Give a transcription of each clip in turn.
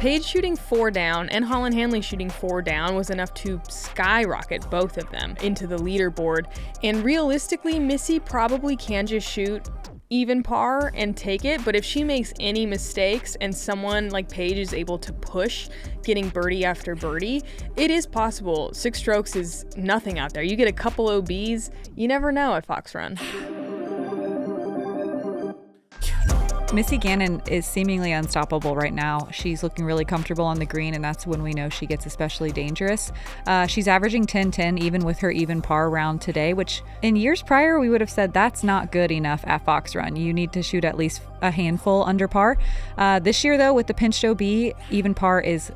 Paige shooting 4 down and Holland Hanley shooting 4 down was enough to skyrocket both of them into the leaderboard. And realistically, Missy probably can just shoot even par and take it, but if she makes any mistakes and someone like Paige is able to push getting birdie after birdie, it is possible. 6 strokes is nothing out there. You get a couple OBs, you never know at Fox Run. Missy Gannon is seemingly unstoppable right now. She's looking really comfortable on the green, and that's when we know she gets especially dangerous. She's averaging 10-10 even with her even par round today, which in years prior we would have said that's not good enough at Fox Run. You need to shoot at least a handful under par. This year, though, with the pinched OB, even par is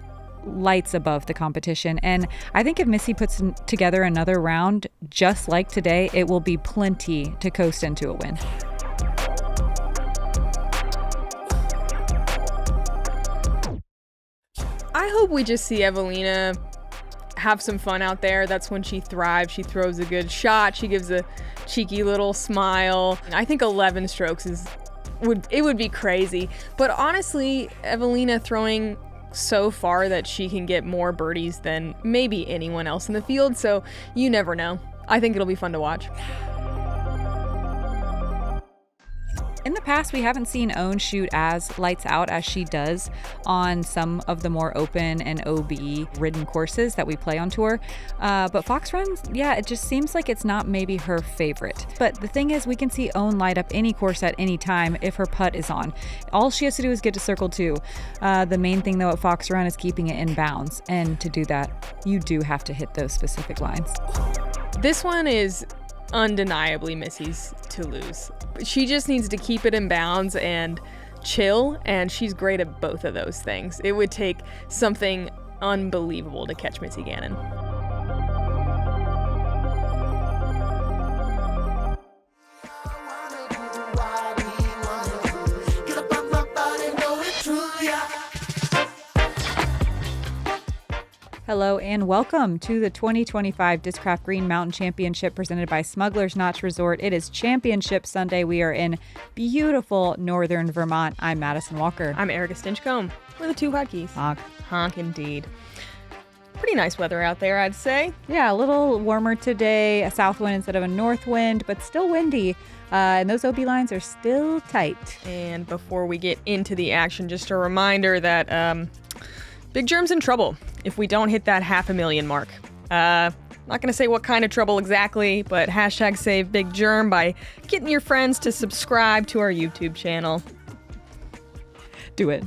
lights above the competition. And I think if Missy puts together another round just like today, it will be plenty to coast into a win. I hope we just see Eveliina have some fun out there. That's when she thrives. She throws a good shot. She gives a cheeky little smile. I think 11 strokes would be crazy. But honestly, Eveliina throwing so far that she can get more birdies than maybe anyone else in the field. So you never know. I think it'll be fun to watch. In the past, we haven't seen Own shoot as lights out as she does on some of the more open and OB ridden courses that we play on tour. But Fox Runs, yeah, it just seems like it's not maybe her favorite. But the thing is, we can see Own light up any course at any time if her putt is on. All she has to do is get to circle 2. The main thing, though, at Fox Run is keeping it in bounds. And to do that, you do have to hit those specific lines. This one is undeniably Missy's to lose. She just needs to keep it in bounds and chill, and she's great at both of those things. It would take something unbelievable to catch Missy Gannon. Hello and welcome to the 2025 Discraft Green Mountain Championship presented by Smuggler's Notch Resort. It is Championship Sunday. We are in beautiful northern Vermont. I'm Madison Walker. I'm Erika Stinchcomb. We're the 2 hotkeys. Honk. Honk indeed. Pretty nice weather out there, I'd say. Yeah, a little warmer today, a south wind instead of a north wind, but still windy. And those OB lines are still tight. And before we get into the action, just a reminder that Big Germ's in trouble if we don't hit that 500,000 mark. Not going to say what kind of trouble exactly, but hashtag save Big Germ by getting your friends to subscribe to our YouTube channel. Do it.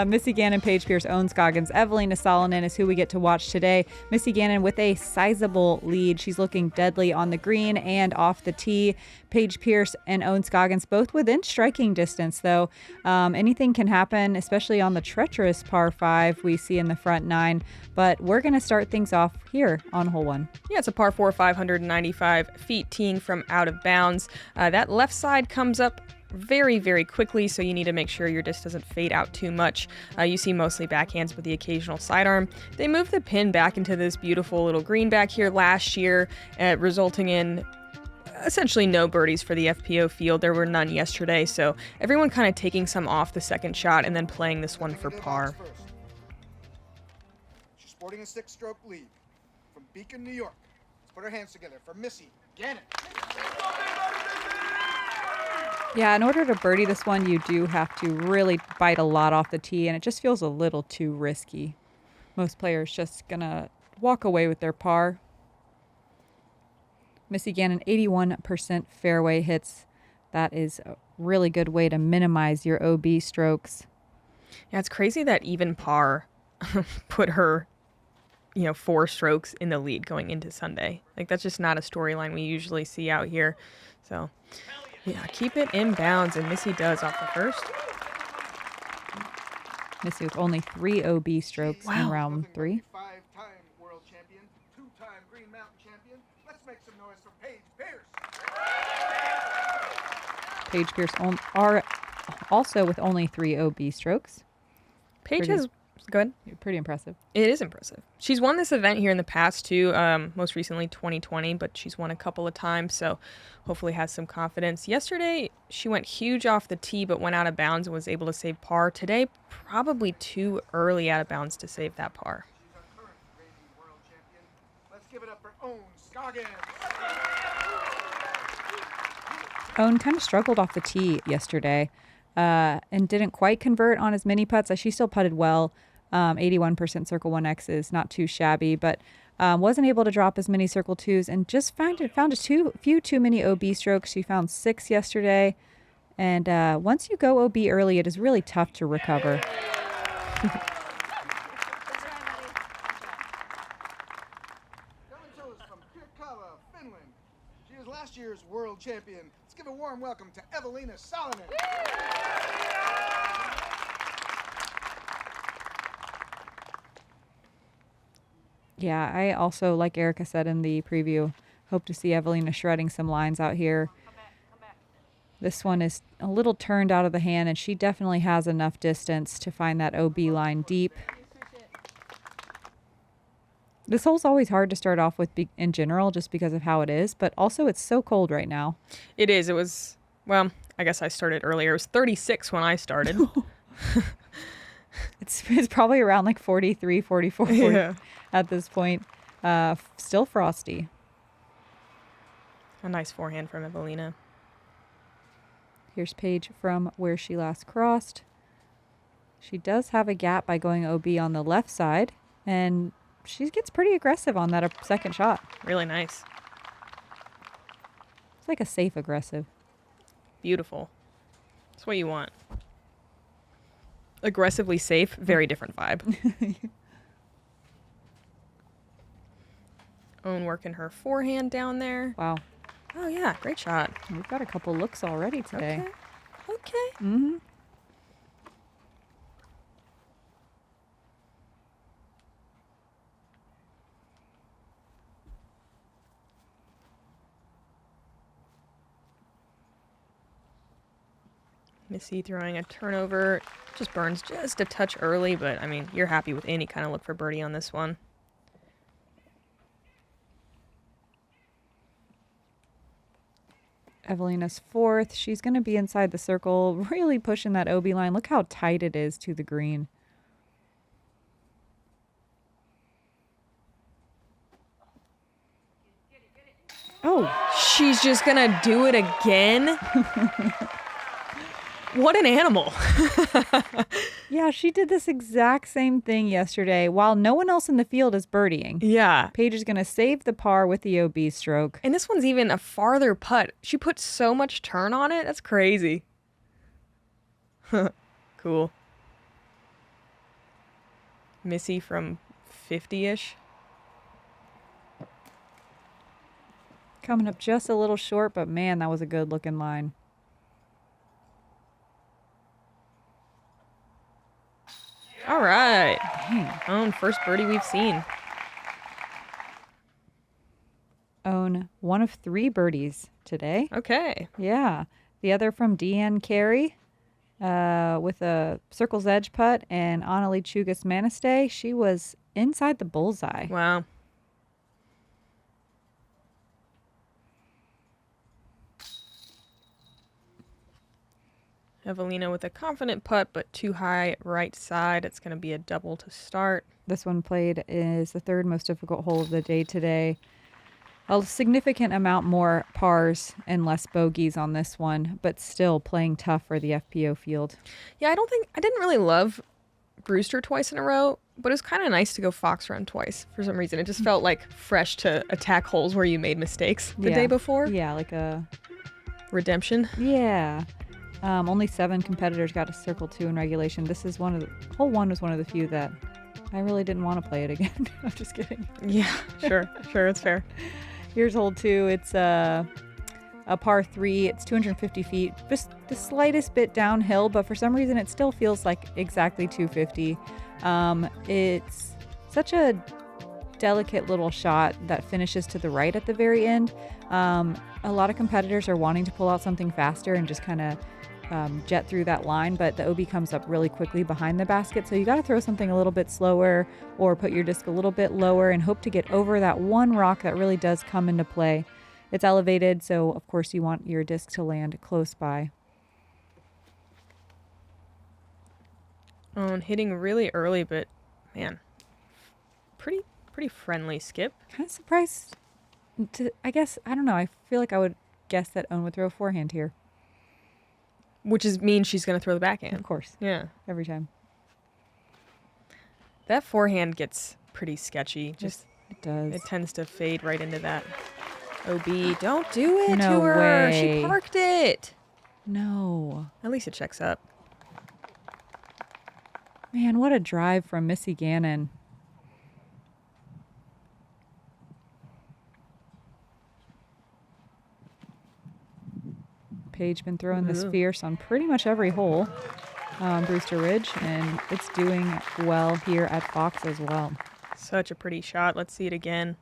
Missy Gannon, Paige Pierce, Own Scoggins, Eveliina Salonen is who we get to watch today. Missy Gannon with a sizable lead. She's looking deadly on the green and off the tee. Paige Pierce and Own Scoggins both within striking distance, though. Anything can happen, especially on the treacherous par 5 we see in the front 9. But we're going to start things off here on hole 1. Yeah, it's a par 4, 595 feet, teeing from out of bounds. That left side comes up very, very quickly, so you need to make sure your disc doesn't fade out too much. You see mostly backhands with the occasional sidearm. They moved the pin back into this beautiful little green back here last year, resulting in essentially no birdies for the FPO field. There were none yesterday, so everyone kind of taking some off the second shot and then playing this one for par. She's sporting a 6-stroke lead from Beacon, New York. Let's put our hands together for Missy Gannon. Yeah, in order to birdie this one, you do have to really bite a lot off the tee, and it just feels a little too risky. Most players just gonna walk away with their par. Missy Gannon, 81% fairway hits. That is a really good way to minimize your OB strokes. Yeah, it's crazy that even par put her, 4 strokes in the lead going into Sunday. Like, that's just not a storyline we usually see out here. So, yeah, keep it in bounds, and Missy does off the first. Missy with only 3 OB strokes in round 3. 5-time world champion, 2-time Green Mountain champion. Let's make some noise for Paige Pierce. Paige Pierce are also with only 3 OB strokes. Paige has Go ahead. Pretty impressive. It is impressive. She's won this event here in the past too, most recently 2020, but she's won a couple of times, so hopefully has some confidence. Yesterday, she went huge off the tee, but went out of bounds and was able to save par. Today, probably too early out of bounds to save that par. She's our current reigning world champion. Let's give it up for Own Scoggins. Owen kind of struggled off the tee yesterday and didn't quite convert on as many putts. She still putted well. 81% Circle 1X is not too shabby, but wasn't able to drop as many Circle 2s and just found a few too many OB strokes. She found 6 yesterday. And once you go OB early, it is really tough to recover. Coming to us from Pirkanmaa, Finland. She was last year's world champion. Let's give a warm welcome to Eveliina Salonen. Yeah, I also, like Erika said in the preview, hope to see Eveliina shredding some lines out here. This one is a little turned out of the hand, and she definitely has enough distance to find that OB line deep. This hole's always hard to start off with in general, just because of how it is, but also it's so cold right now. It is. It was, well, I guess I started earlier. It was 36 when I started. It's probably around like 43, 44 at this point. Still frosty. A nice forehand from Eveliina. Here's Paige from where she last crossed. She does have a gap by going OB on the left side, and she gets pretty aggressive on that second shot. Really nice. It's like a safe aggressive. Beautiful. That's what you want. Aggressively safe, very different vibe. Owen working her forehand down there. Wow. Oh, yeah. Great shot. We've got a couple looks already today. Okay. Mm-hmm. Missy throwing a turnover. Just burns just a touch early, but, I mean, you're happy with any kind of look for birdie on this one. Eveliina's fourth. She's going to be inside the circle, really pushing that OB line. Look how tight it is to the green. Oh, she's just going to do it again? What an animal. Yeah, she did this exact same thing yesterday while no one else in the field is birdieing. Yeah. Paige is going to save the par with the OB stroke. And this one's even a farther putt. She put so much turn on it. That's crazy. Cool. Missy from 50-ish. Coming up just a little short, but man, that was a good looking line. All right. Dang. Own first birdie we've seen. Own one of 3 birdies today. Okay. Yeah. The other from Deanne Carey with a circle's edge putt, and Annalie Chugas Manistee. She was inside the bullseye. Wow. Eveliina with a confident putt, but too high right side. It's going to be a double to start. This one played is the 3rd most difficult hole of the day today. A significant amount more pars and less bogeys on this one, but still playing tough for the FPO field. Yeah, I didn't really love Brewster twice in a row, but it was kind of nice to go Fox Run twice for some reason. It just felt like fresh to attack holes where you made mistakes the day before. Yeah, like a redemption. Yeah. Only 7 competitors got to circle 2 in regulation. This is hole 1 was one of the few that I really didn't want to play it again. I'm just kidding. Yeah, sure, it's fair. Here's hole 2. It's a par 3. It's 250 feet, just the slightest bit downhill, but for some reason it still feels like exactly 250. It's such a delicate little shot that finishes to the right at the very end. A lot of competitors are wanting to pull out something faster and just kind of jet through that line, but the OB comes up really quickly behind the basket. So you got to throw something a little bit slower or put your disc a little bit lower and hope to get over that one rock that really does come into play. It's elevated, so of course you want your disc to land close by. Oh, and hitting really early, but man, pretty friendly skip. Kind of surprised. I guess, I don't know. I feel like I would guess that Owen would throw a forehand here. Which means she's going to throw the backhand. Of course. Yeah. Every time. That forehand gets pretty sketchy. It does. It tends to fade right into that. OB, don't do it No to her. way. She parked it. No. At least it checks up. Man, what a drive from Missy Gannon. Paige been throwing this fierce on pretty much every hole on Brewster Ridge, and it's doing well here at Fox as well. Such a pretty shot. Let's see it again.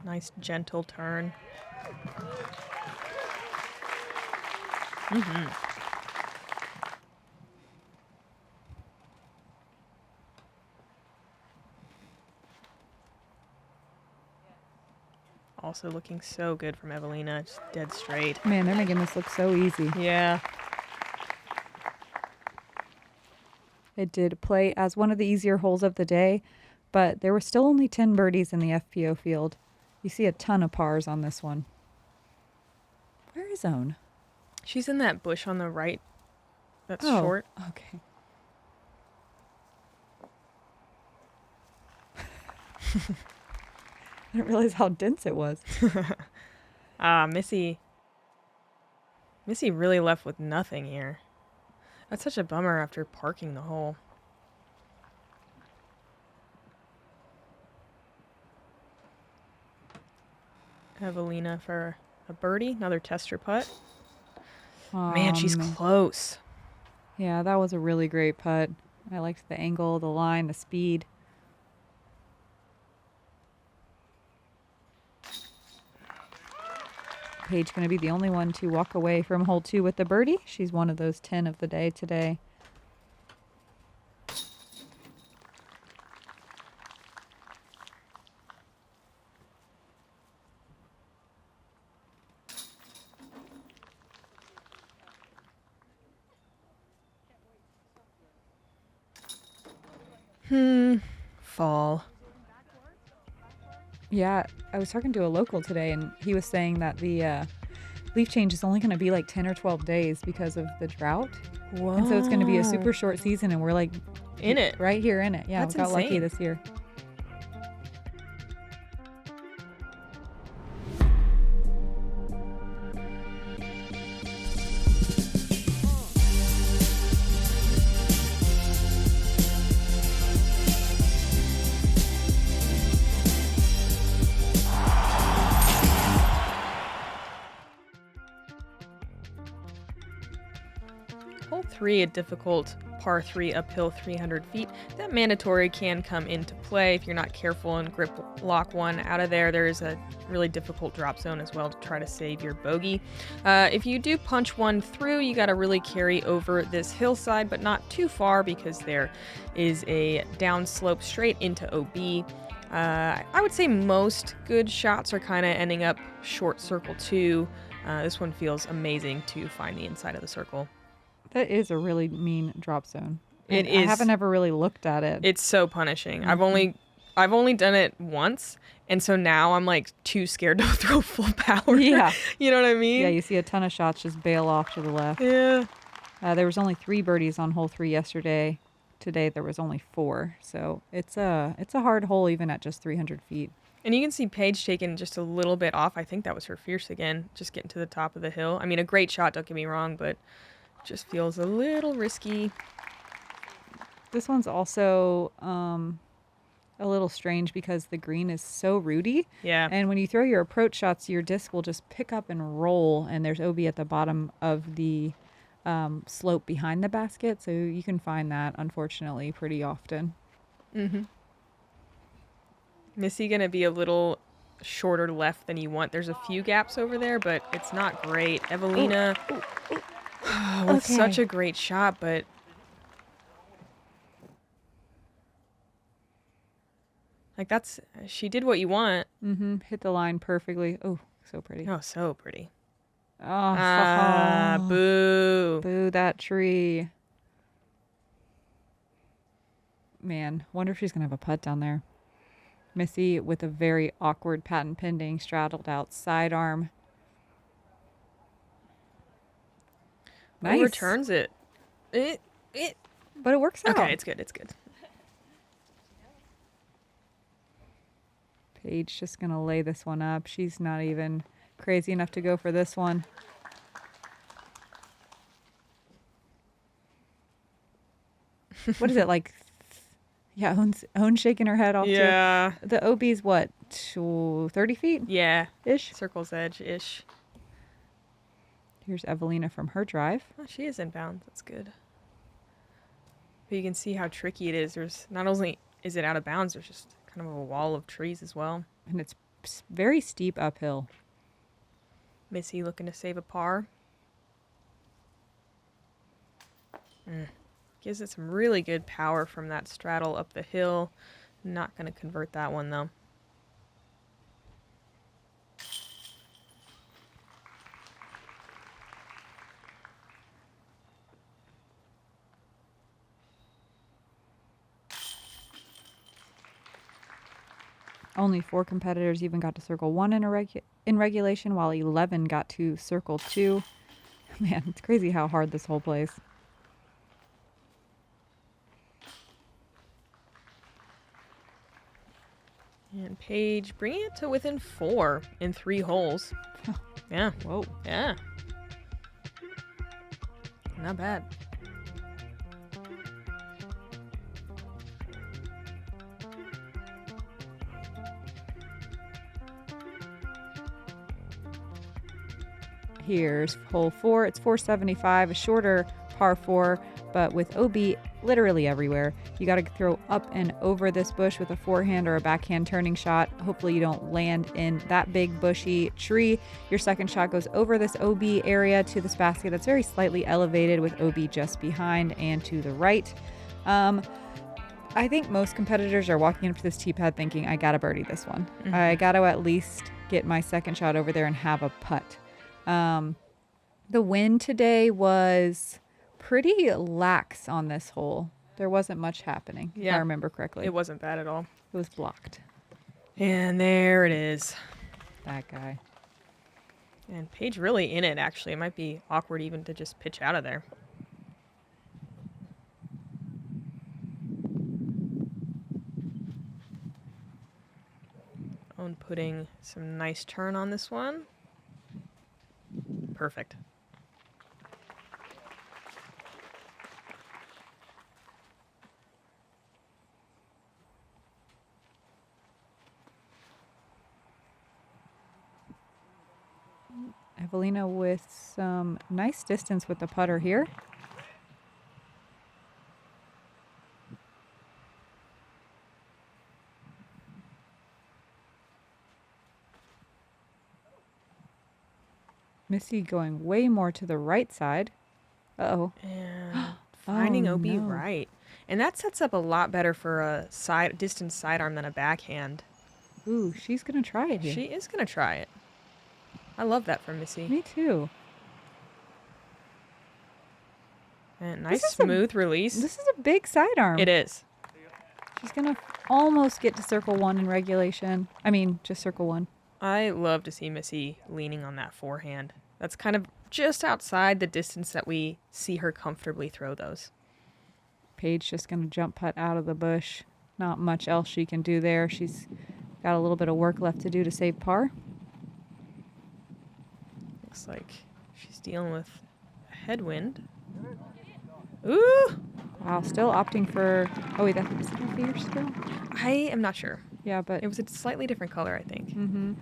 Nice gentle turn. Also looking so good from Eveliina, just dead straight. Man, they're making this look so easy. Yeah. It did play as one of the easier holes of the day, but there were still only 10 birdies in the FPO field. You see a ton of pars on this one. Where is Owen? She's in that bush on the right. That's short. Okay. I didn't realize how dense it was. Missy really left with nothing here. That's such a bummer after parking the hole. Eveliina for a birdie, another tester putt. Man, she's close. Yeah, that was a really great putt. I liked the angle, the line, the speed. Paige going to be the only one to walk away from hole 2 with the birdie. She's one of those 10 of the day today. Fall. Yeah, I was talking to a local today, and he was saying that the leaf change is only going to be like 10 or 12 days because of the drought. Whoa. And so it's going to be a super short season, and we're like In it. right here in it. Yeah, That's we got lucky insane. this year. Hole 3, a difficult par 3 uphill 300 feet. That mandatory can come into play if you're not careful and grip lock one out of there. There's a really difficult drop zone as well to try to save your bogey. If you do punch one through, you got to really carry over this hillside, but not too far because there is a downslope straight into OB. I would say most good shots are kind of ending up short circle 2. This one feels amazing to find the inside of the circle. That is a really mean drop zone. It I is. haven't ever really looked at it. It's so punishing. I've only done it once, and so now I'm like too scared to throw full power. Yeah. You know what I mean? Yeah, you see a ton of shots just bail off to the left. Yeah. There was only 3 birdies on hole 3 yesterday. Today there was only 4. So it's a hard hole even at just 300 feet. And you can see Paige taking just a little bit off. I think that was her fierce again, just getting to the top of the hill. I mean, a great shot, don't get me wrong, but just feels a little risky. This one's also a little strange because the green is so rooty. Yeah. And when you throw your approach shots, your disc will just pick up and roll, and there's OB at the bottom of the slope behind the basket. So you can find that, unfortunately, pretty often. Missy gonna be a little shorter left than you want. There's a few gaps over there, but it's not great. Eveliina with such a great shot, but like she did what you want. Hit the line perfectly. Oh, so pretty. Oh, so pretty. Oh, Boo. Boo that tree. Man, wonder if she's going to have a putt down there. Missy with a very awkward patent pending straddled out sidearm. Nice. Overturns it. But it works out. Okay, it's good. It's good. Paige just going to lay this one up. She's not even crazy enough to go for this one. What is it like? Yeah, Owen's shaking her head off. Yeah. Too. The OB's what? 30 feet? Yeah. Ish? Circle's edge-ish. Here's Eveliina from her drive. Oh, she is inbound. That's good. But you can see how tricky it is. There's not only is it out of bounds, there's just kind of a wall of trees as well. And it's very steep uphill. Missy looking to save a par. Gives it some really good power from that straddle up the hill. Not going to convert that one, though. Only 4 competitors even got to circle 1 in regulation, while 11 got to circle 2. Man, it's crazy how hard this hole plays. And Paige bringing it to within 4 in 3 holes. Yeah. Whoa. Yeah. Not bad. Here's hole 4. It's 475, a shorter par 4, but with OB literally everywhere. You got to throw up and over this bush with a forehand or a backhand turning shot. Hopefully you don't land in that big bushy tree. Your second shot goes over this OB area to this basket that's very slightly elevated with OB just behind and to the right. I think most competitors are walking into this tee pad thinking, I got to birdie this one. I got to at least get my second shot over there and have a putt. The wind today was pretty lax on this hole. There wasn't much happening, if I remember correctly. It wasn't bad at all. It was blocked. And there it is. That guy. And Paige really in it, actually. It might be awkward even to just pitch out of there. Owen putting some nice turn on this one. Perfect. Eveliina with some nice distance with the putter here. Missy going way more to the right side. Uh-oh. And finding OB right. And that sets up a lot better for a distance sidearm than a backhand. Ooh, she's going to try it here. She is going to try it. I love that from Missy. Me too. And nice smooth release. This is a big sidearm. It is. She's going to almost get to circle 1 in regulation. I mean, just circle 1. I love to see Missy leaning on that forehand. That's kind of just outside the distance that we see her comfortably throw those. Paige just going to jump putt out of the bush. Not much else she can do there. She's got a little bit of work left to do to save par. Looks like she's dealing with a headwind. Ooh! Wow, still opting for... Oh, wait, is it a fierce still? I am not sure. Yeah, but... It was a slightly different color, I think. Mm-hmm.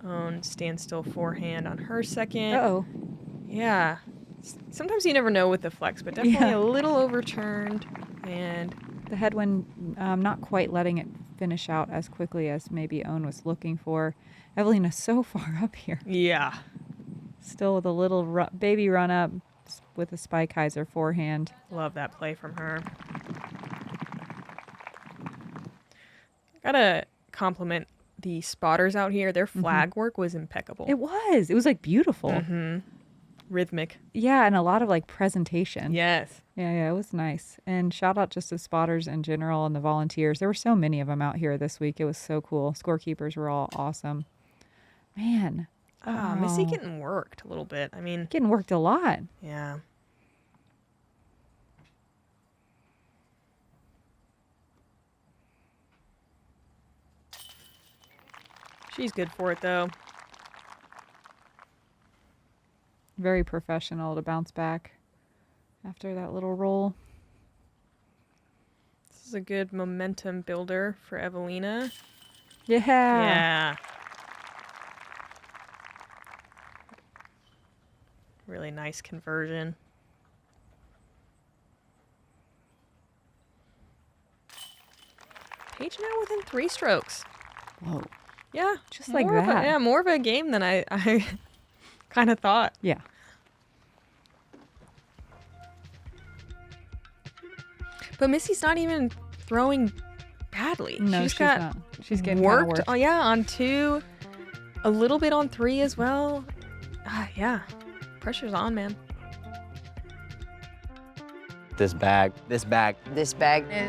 Owen standstill forehand on her second. Uh-oh. Yeah. Sometimes you never know with the flex, but definitely a little overturned. And The headwind not quite letting it finish out as quickly as maybe Owen was looking for. Eveliina's so far up here. Yeah. Still with a little baby run up with a Spikeiser forehand. Love that play from her. Gotta compliment the spotters out here. Their flag work was impeccable. It was. It was like beautiful. Rhythmic. Yeah, and a lot of like presentation. Yes. Yeah, it was nice. And shout out just to spotters in general and the volunteers. There were so many of them out here this week. It was so cool. Scorekeepers were all awesome. Man. Missy getting worked a little bit. I mean, getting worked a lot. Yeah. She's good for it, though. Very professional to bounce back after that little roll. This is a good momentum builder for Eveliina. Yeah. Yeah. Really nice conversion. Paige now within 3 strokes. Whoa. Yeah. Just like that. More of a game than I kind of thought. Yeah. But Missy's not even throwing badly. No, she's not. She's getting worked. Worked. Oh, yeah, on 2, a little bit on 3 as well. Yeah. Pressure's on, man. This bag is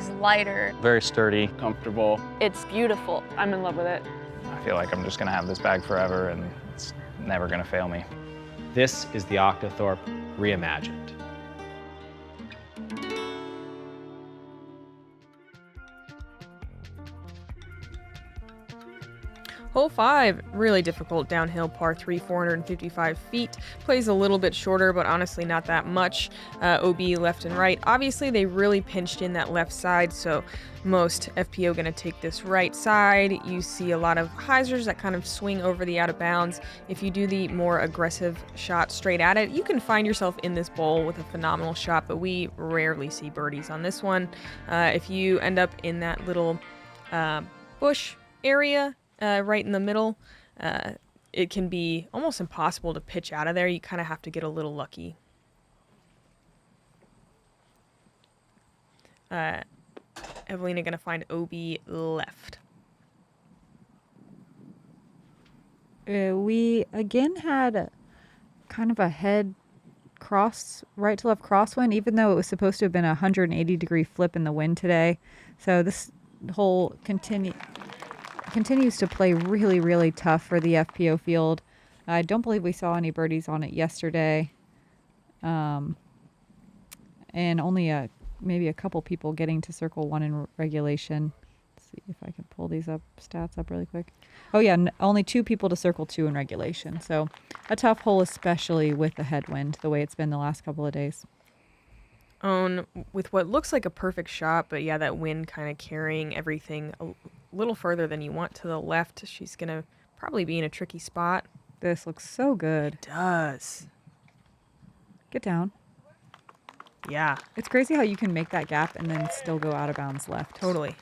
lighter. very sturdy, comfortable. It's beautiful. I'm in love with it. I feel like I'm just gonna have this bag forever and it's never gonna fail me. This is the Octothorpe reimagined. Hole 5, really difficult downhill par 3, 455 feet. Plays a little bit shorter, but honestly not that much. OB left and right. Obviously, they really pinched in that left side, so most FPO gonna take this right side. You see a lot of hyzers that kind of swing over the out of bounds. If you do the more aggressive shot straight at it, you can find yourself in this bowl with a phenomenal shot, but we rarely see birdies on this one. If you end up in that little bush area, right in the middle, it can be almost impossible to pitch out of there. You kind of have to get a little lucky. Eveliina gonna find OB left. We again had kind of a head cross, right to left crosswind, even though it was supposed to have been a 180-degree flip in the wind today. So this hole continues to play really, really tough for the FPO field. I don't believe we saw any birdies on it yesterday. And only maybe a couple people getting to circle 1 in regulation. Let's see if I can pull these stats up really quick. Oh yeah, only 2 people to circle 2 in regulation. So a tough hole, especially with the headwind, the way it's been the last couple of days. With what looks like a perfect shot, but yeah, that wind kind of carrying everything a little further than you want to the left. She's going to probably be in a tricky spot. This looks so good. It does. Get down. Yeah. It's crazy how you can make that gap and then still go out of bounds left. Totally.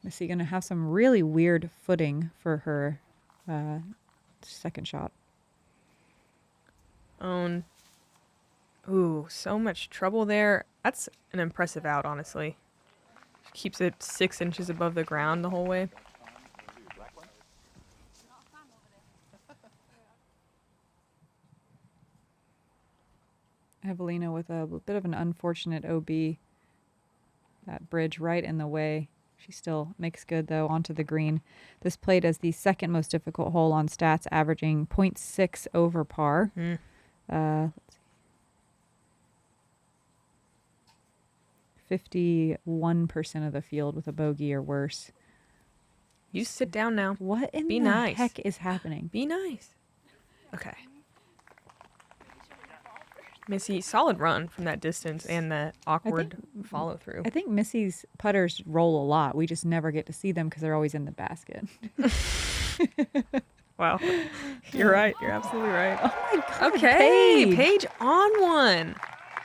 Missy going to have some really weird footing for her second shot. Ooh, so much trouble there. That's an impressive out, honestly. She keeps it 6 inches above the ground the whole way. Eveliina with a bit of an unfortunate OB. That bridge right in the way. She still makes good, though, onto the green. This played as the second most difficult hole on stats, averaging 0.6 over par. Let's see. 51% of the field with a bogey or worse. You sit down now. What in Be the nice. heck is happening? Be nice. Okay. Missy, solid run from that distance and the awkward follow through. I think Missy's putters roll a lot. We just never get to see them because they're always in the basket. Wow. You're right. You're absolutely right. Oh my God. Okay. Paige. Paige on one.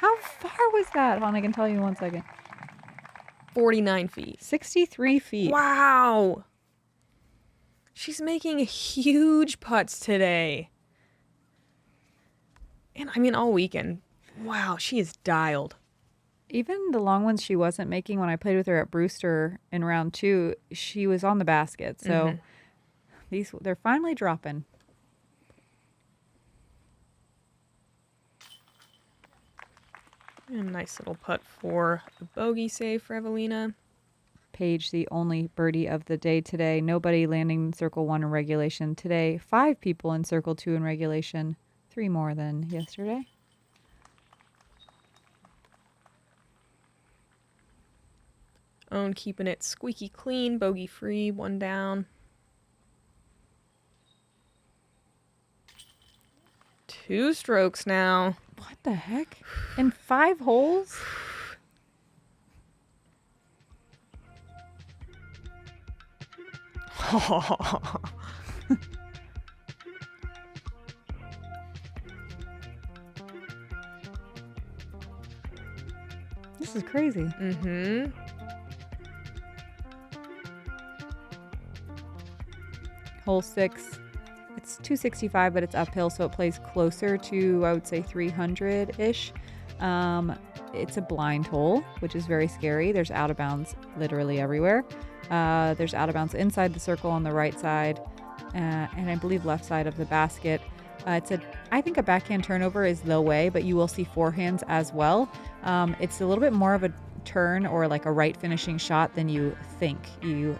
How far was that? Hold on, I can tell you in 1 second. 49 feet. 63 feet. Wow. She's making huge putts today. And I mean, all weekend. Wow, she is dialed. Even the long ones she wasn't making when I played with her at Brewster in round 2, she was on the basket. So they're finally dropping. And a nice little putt for the bogey save for Eveliina. Paige, the only birdie of the day today. Nobody landing in circle 1 in regulation today. 5 people in circle 2 in regulation. 3 more than yesterday. Own keeping it squeaky clean, bogey free, 1 down. 2 strokes now. What the heck? In 5 holes? This is crazy. Mm-hmm. Hole 6. It's 265, but it's uphill, so it plays closer to, I would say, 300-ish. It's a blind hole, which is very scary. There's out of bounds literally everywhere. There's out of bounds inside the circle on the right side, and I believe left side of the basket. I think a backhand turnover is the way, but you will see forehands as well. It's a little bit more of a turn or like a right finishing shot than you think.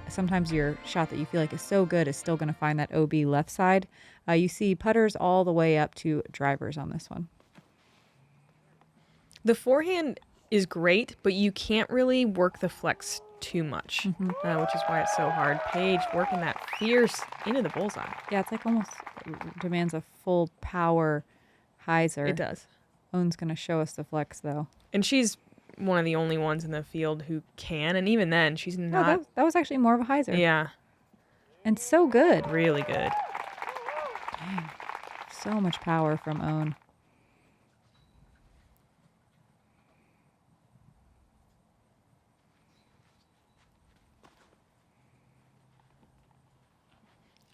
Sometimes your shot that you feel like is so good is still going to find that OB left side. You see putters all the way up to drivers on this one. The forehand is great, but you can't really work the flex too much, which is why it's so hard. Paige working that fierce into the bullseye. Yeah, it's like almost demands a full power hyzer. It does. Owen's going to show us the flex, though. And she's one of the only ones in the field who can, and even then, she's not. No, that was actually more of a hyzer. Yeah. And so good. Really good. Dang. So much power from Owen.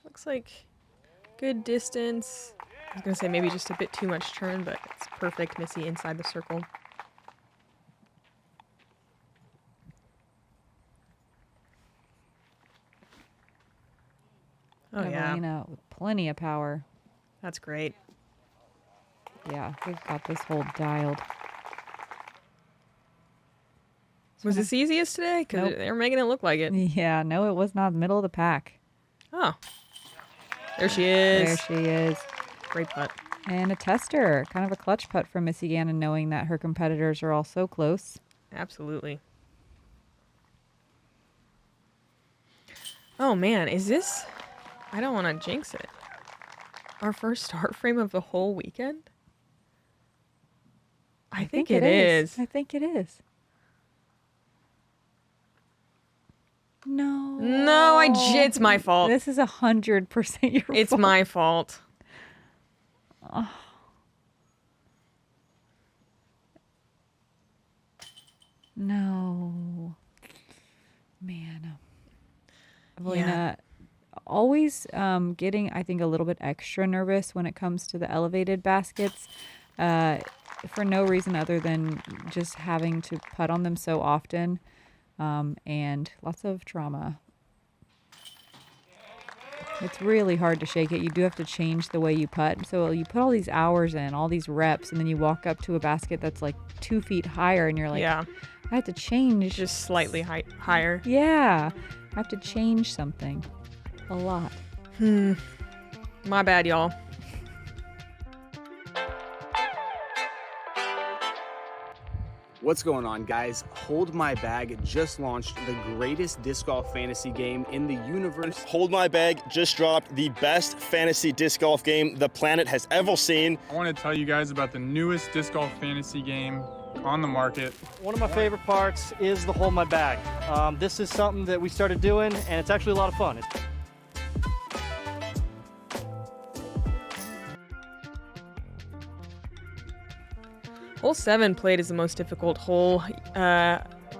Looks like good distance. I was going to say maybe just a bit too much turn, but it's perfect. Missy inside the circle. Oh, Eveliina yeah. with plenty of power. That's great. Yeah, we've got this hole dialed. Was this easiest today? Because Nope. they're making it look like it. Yeah, no, it was not middle of the pack. Oh. There she is. There she is. Great putt. And a tester. Kind of a clutch putt from Missy Gannon, knowing that her competitors are all so close. Absolutely. Oh, man. Is this... I don't want to jinx it. Our first start frame of the whole weekend? I think it is. I think it is. No. No, it's my fault. This is 100% your fault. It's my fault. Oh. No. Man. Eveliina, always getting, I think, a little bit extra nervous when it comes to the elevated baskets for no reason other than just having to putt on them so often and lots of trauma. It's really hard to shake it. You do have to change the way you putt. So you put all these hours in, all these reps, and then you walk up to a basket that's like 2 feet higher and you're like, Yeah. I have to change. Just slightly higher. Yeah. I have to change something. A lot. My bad, y'all. What's going on, guys? Hold My Bag just launched the greatest disc golf fantasy game in the universe. Hold My Bag just dropped the best fantasy disc golf game the planet has ever seen. I want to tell you guys about the newest disc golf fantasy game on the market. One of my favorite parts is the Hold My Bag. This is something that we started doing, and it's actually a lot of fun. Hole 7 played as the most difficult hole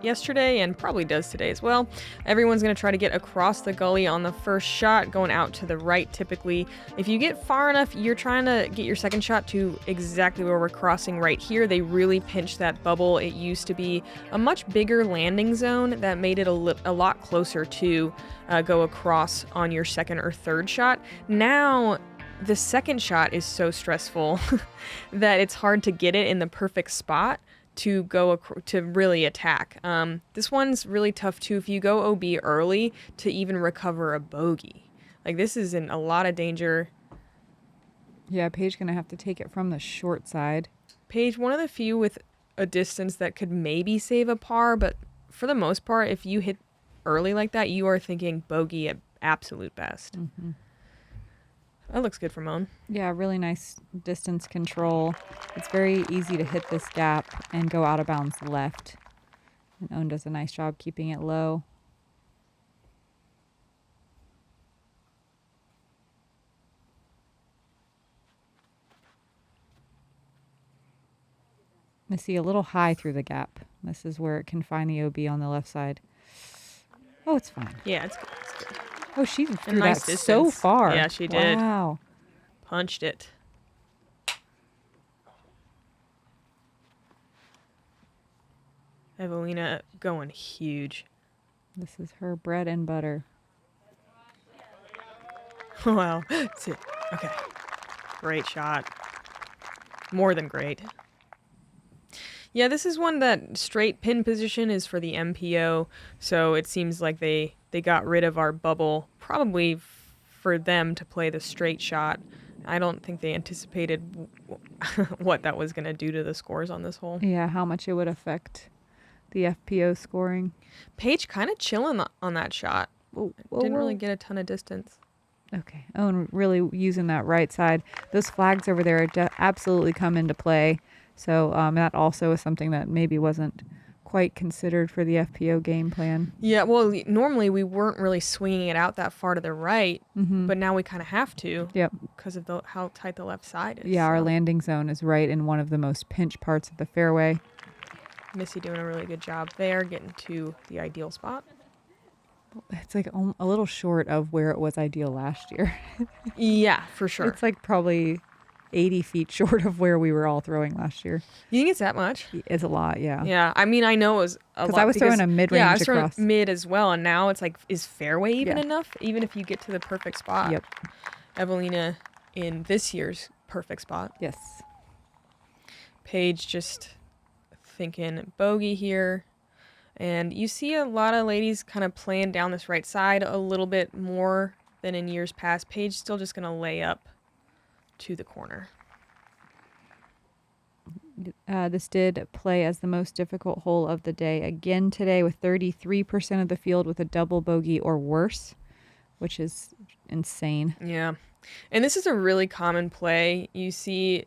yesterday and probably does today as well. Everyone's going to try to get across the gully on the first shot, going out to the right typically. If you get far enough, you're trying to get your second shot to exactly where we're crossing right here. They really pinched that bubble. It used to be a much bigger landing zone that made it a lot closer to go across on your second or third shot. Now, the second shot is so stressful that it's hard to get it in the perfect spot to go to really attack. This one's really tough too if you go OB early to even recover a bogey. Like, this is in a lot of danger. Yeah, Paige gonna have to take it from the short side. Paige, one of the few with a distance that could maybe save a par, but for the most part, if you hit early like that, you are thinking bogey at absolute best. Mm-hmm. That looks good for Moan. Yeah, really nice distance control. It's very easy to hit this gap and go out of bounds left. And Owen does a nice job keeping it low. Missy a little high through the gap. This is where it can find the OB on the left side. Oh, it's fine. Yeah, it's good. It's good. Oh, she threw nice that so distance. far. Yeah, she did. Wow. Punched it. Eveliina going huge. This is her bread and butter. Wow. That's it. Okay. Great shot. More than great. Yeah, this is one that straight pin position is for the MPO, so it seems like they got rid of our bubble, probably for them to play the straight shot. I don't think they anticipated what that was going to do to the scores on this hole. Yeah, how much it would affect the FPO scoring. Paige kind of chilling on that shot. Didn't really get a ton of distance. Okay. Oh, and really using that right side. Those flags over there absolutely come into play. So that also is something that maybe wasn't quite considered for the FPO game plan. Yeah, well, normally we weren't really swinging it out that far to the right, but now we kind of have to. Yep. Because of how tight the left side is. Yeah, our landing zone is right in one of the most pinch parts of the fairway. Missy doing a really good job there, getting to the ideal spot. It's like a little short of where it was ideal last year. Yeah, for sure. It's like probably 80 feet short of where we were all throwing last year. You think it's that much? It's a lot, yeah. Yeah, I mean, I know it was a lot. Because I was throwing a mid-range Yeah, I was across. throwing mid as well, and now it's like, is fairway even enough? Even if you get to the perfect spot. Yep. Eveliina in this year's perfect spot. Yes. Paige just thinking bogey here. And you see a lot of ladies kind of playing down this right side a little bit more than in years past. Paige still just going to lay up to the corner. This did play as the most difficult hole of the day again today, with 33% of the field with a double bogey or worse, which is insane. Yeah. And this is a really common play. You see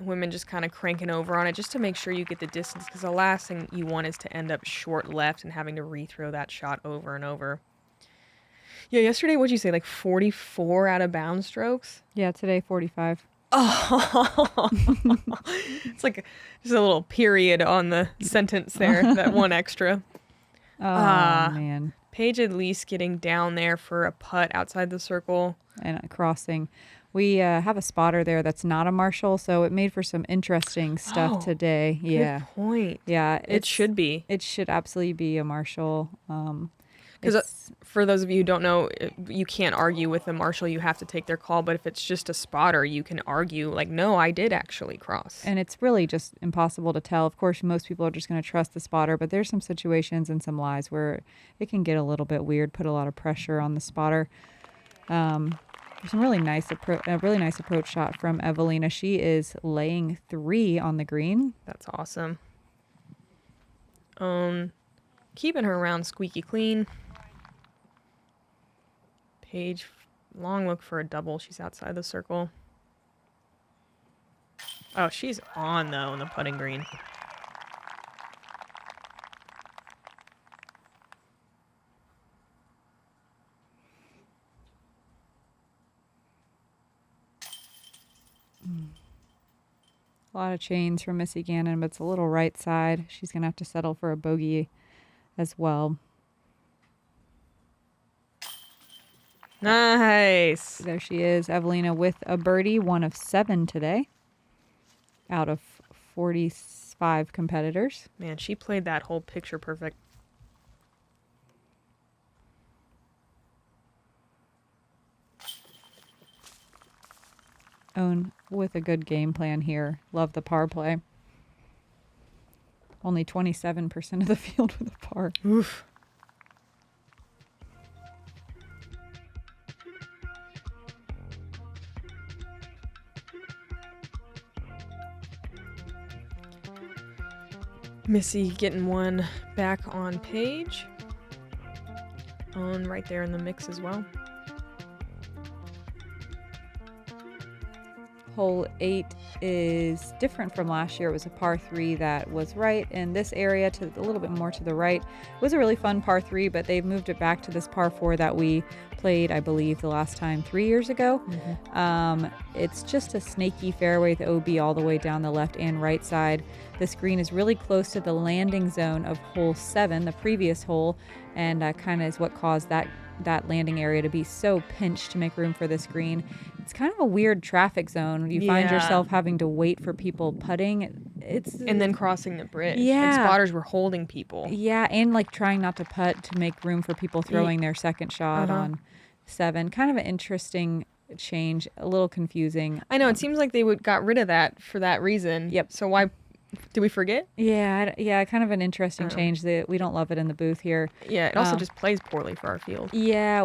women just kind of cranking over on it just to make sure you get the distance, because the last thing you want is to end up short left and having to rethrow that shot over and over. Yeah, yesterday, what'd you say, like 44 out of bounds strokes? Yeah, today 45. Oh, it's like just a little period on the sentence there, that one extra. Oh, man. Paige at least getting down there for a putt outside the circle. And a crossing. We have a spotter there that's not a marshal, so it made for some interesting stuff today. Yeah. Good point. Yeah. It should be. It should absolutely be a marshal. Because for those of you who don't know, you can't argue with the marshal. You have to take their call. But if it's just a spotter, you can argue, like, no, I did actually cross. And it's really just impossible to tell. Of course, most people are just going to trust the spotter, but there's some situations and some lies where it can get a little bit weird, put a lot of pressure on the spotter. Some really nice approach shot from Eveliina. She is laying 3 on the green. That's awesome. Keeping her round squeaky clean. Paige, long look for a double. She's outside the circle. Oh, she's on, though, in the putting green. A lot of chains from Missy Gannon, but it's a little right side. She's going to have to settle for a bogey as well. Nice. There she is, Eveliina with a birdie, 1 of 7 today out of 45 competitors. Man, she played that whole picture perfect. Own with a good game plan here. Love the par play. Only 27% of the field with a par. Oof. Missy getting one back on Paige. On right there in the mix as well. Hole 8 is different from last year. It was a par 3 that was right in this area, to a little bit more to the right. It was a really fun par 3, but they've moved it back to this par 4 that we played, I believe, the last time 3 years ago. It's just a snaky fairway with OB all the way down the left and right side. This green is really close to the landing zone of hole 7, the previous hole, and kind of is what caused that landing area to be so pinched to make room for this green. It's kind of a weird traffic zone. You find yourself having to wait for people putting. And then crossing the bridge. Yeah. And spotters were holding people. Yeah, and like trying not to putt to make room for people throwing their second shot on 7. Kind of an interesting change, a little confusing. I know, it seems like they got rid of that for that reason. Yep. So why did we forget? Yeah, kind of an interesting change. We don't love it in the booth here. Yeah, it also just plays poorly for our field. Yeah,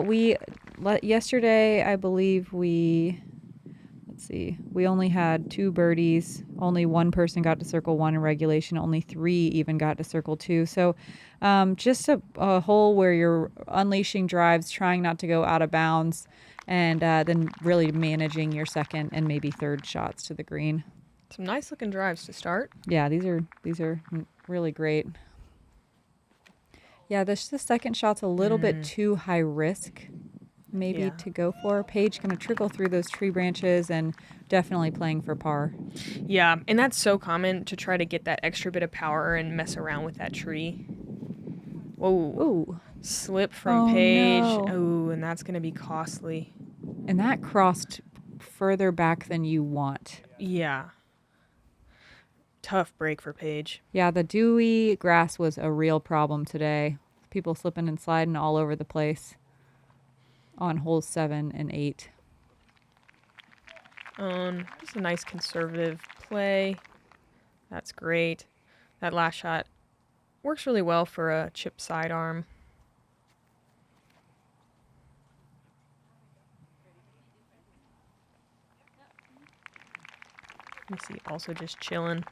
yesterday, I believe let's see, we only had 2 birdies. Only 1 person got to circle 1 in regulation. Only 3 even got to circle 2. So just a hole where you're unleashing drives, trying not to go out of bounds, and then really managing your second and maybe third shots to the green. Some nice looking drives to start. Yeah, these are really great. Yeah, the second shot's a little bit too high risk, maybe to go for. Paige going to trickle through those tree branches and definitely playing for par. Yeah, and that's so common to try to get that extra bit of power and mess around with that tree. Whoa. Ooh. Slip from Paige. No. Oh, and that's going to be costly. And that crossed further back than you want. Yeah. Tough break for Paige. Yeah, the dewy grass was a real problem today. People slipping and sliding all over the place on holes 7 and 8. Just a nice conservative play. That's great. That last shot works really well for a chip sidearm. Missy also just chilling.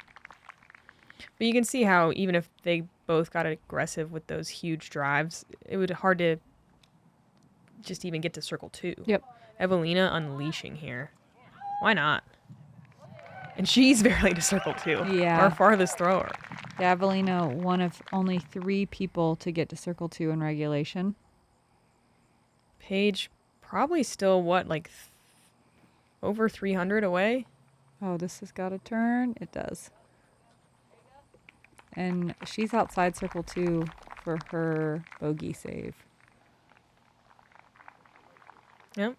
But you can see how even if they both got aggressive with those huge drives, it would be hard to just even get to circle 2. Yep. Eveliina unleashing here. Why not? And she's barely to circle 2. Yeah. Our farthest thrower. Yeah, Eveliina, one of only 3 people to get to circle 2 in regulation. Paige probably still, over 300 away? Oh, this has got to turn. It does. And she's outside circle 2 for her bogey save. Yep.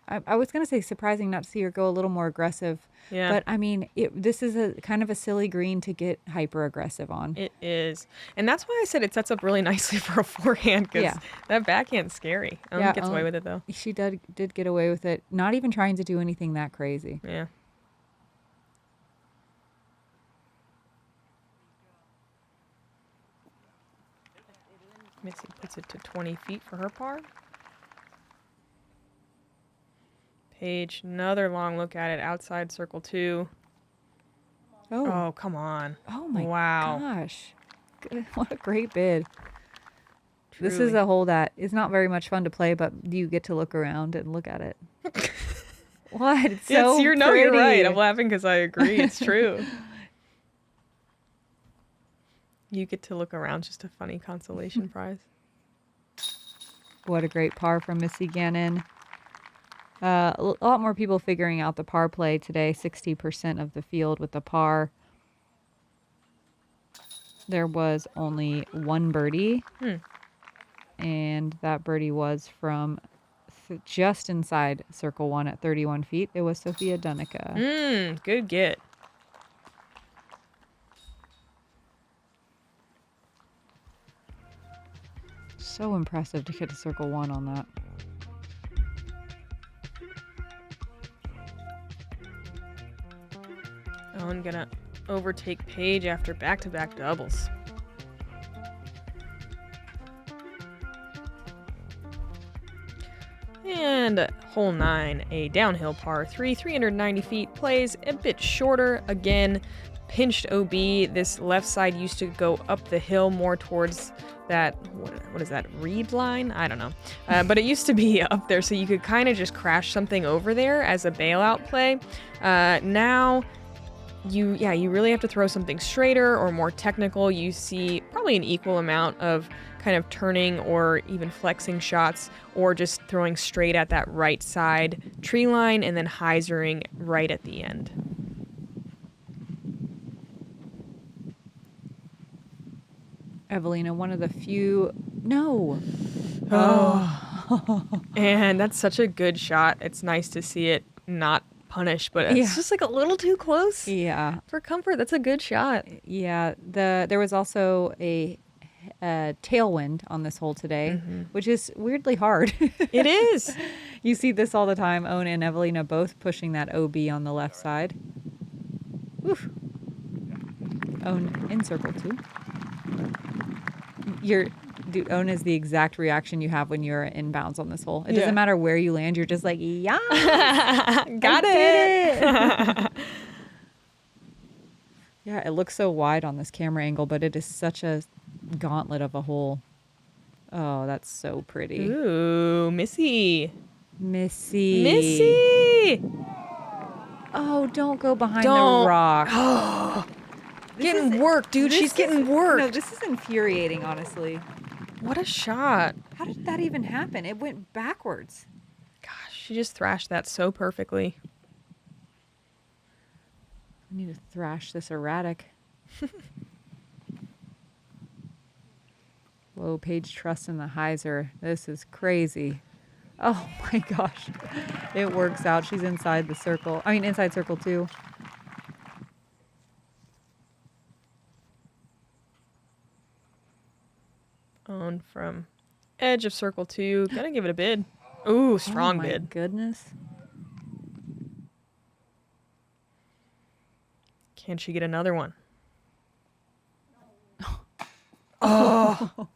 I was going to say surprising not to see her go a little more aggressive. Yeah. But, I mean, this is a kind of a silly green to get hyper aggressive on. It is. And that's why I said it sets up really nicely for a forehand, because that backhand's scary. I don't think gets away with it, though. She did get away with it, not even trying to do anything that crazy. Yeah. Missy puts it to 20 feet for her par. Paige, another long look at it outside circle 2. Oh, come on. Oh, my wow. gosh. What a great bid. Truly. This is a hole that is not very much fun to play, but you get to look around and look at it. What? It's so you're right. I'm laughing because I agree. It's true. You get to look around, just a funny consolation prize. What a great par from Missy Gannon. A lot more people figuring out the par play today. 60% of the field with the par. There was only one birdie. And that birdie was from just inside circle 1 at 31 feet. It was Sophia Dunica. Good get. So impressive to get to circle 1 on that. I'm gonna overtake Paige after back-to-back doubles. And hole 9, a downhill par 3, 390 feet, plays a bit shorter. Again, pinched OB. This left side used to go up the hill more towards that, what is that, reed line? I don't know. But it used to be up there, so you could kind of just crash something over there as a bailout play. Now, you really have to throw something straighter or more technical. You see probably an equal amount of kind of turning or even flexing shots, or just throwing straight at that right side tree line and then hyzering right at the end. Eveliina, one of the few... No! Oh. And that's such a good shot. It's nice to see it not punished, but it's just like a little too close. Yeah. For comfort, that's a good shot. Yeah. There was also a tailwind on this hole today, which is weirdly hard. It is. You see this all the time. Owen and Eveliina both pushing that OB on the left side. Oof. Owen in circle 2. Dude, Owen is the exact reaction you have when you're inbounds on this hole. It doesn't matter where you land. You're just like, yeah, got it. Yeah, it looks so wide on this camera angle, but it is such a gauntlet of a hole. Oh, that's so pretty. Ooh, Missy. Oh, don't go behind the rock. Oh, getting worked, dude. She's getting worked. No, this is infuriating, honestly. What a shot. How did that even happen? It went backwards. Gosh, she just thrashed that so perfectly. I need to thrash this erratic. Whoa, Paige trusts in the hyzer. This is crazy. Oh my gosh. It works out. She's inside the circle. I mean, inside circle 2. On from edge of circle 2. Gonna give it a bid. Ooh, strong bid. Oh my goodness. Can she get another one? Oh.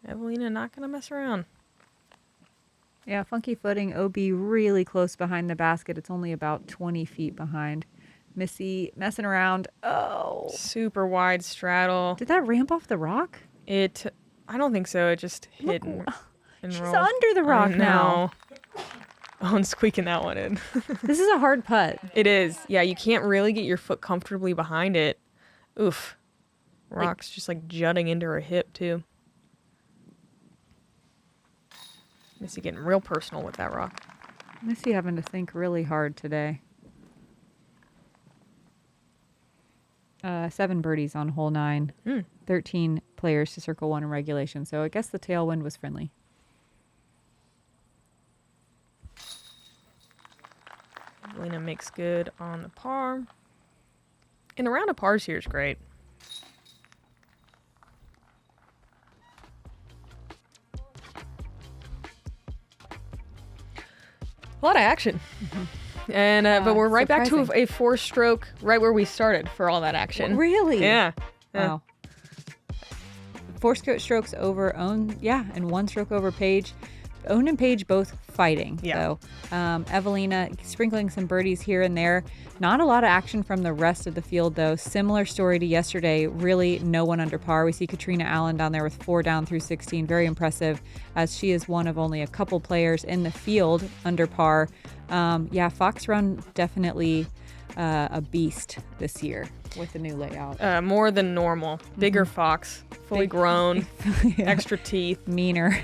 Eveliina not gonna mess around. Yeah, funky footing, OB really close behind the basket. It's only about 20 feet behind. Missy messing around. Oh. Super wide straddle. Did that ramp off the rock? I don't think so. It just hit and She's rolled. under the rock now. Oh, and squeaking that one in. This is a hard putt. It is. Yeah, you can't really get your foot comfortably behind it. Oof. Rock's just like jutting into her hip, too. Missy getting real personal with that rock. Missy having to think really hard today. 7 birdies on hole 9. 13 players to circle 1 in regulation. So I guess the tailwind was friendly. Eveliina makes good on the par. And the round of pars here is great. A lot of action. And but we're right back to a 4-stroke right where we started for all that action. Really? Yeah. Wow. 4 strokes over Owen, and 1 stroke over Paige. Owen and Paige both fighting. Yeah. So Eveliina sprinkling some birdies here and there. Not a lot of action from the rest of the field, though. Similar story to yesterday. Really no one under par. We see Katrina Allen down there with 4 down through 16. Very impressive, as she is one of only a couple players in the field under par. Fox Run definitely a beast this year with the new layout. More than normal. Bigger fox, fully grown, extra teeth. Meaner.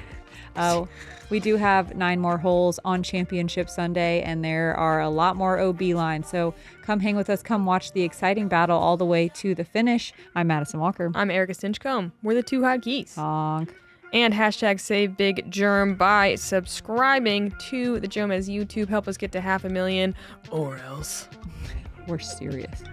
We do have 9 more holes on Championship Sunday, and there are a lot more OB lines. So come hang with us. Come watch the exciting battle all the way to the finish. I'm Madison Walker. I'm Erika Stinchcomb. We're the Two Hot Geese. Honk. And hashtag Save Big Germ by subscribing to the Jomez YouTube. Help us get to 500,000 or else. We're serious.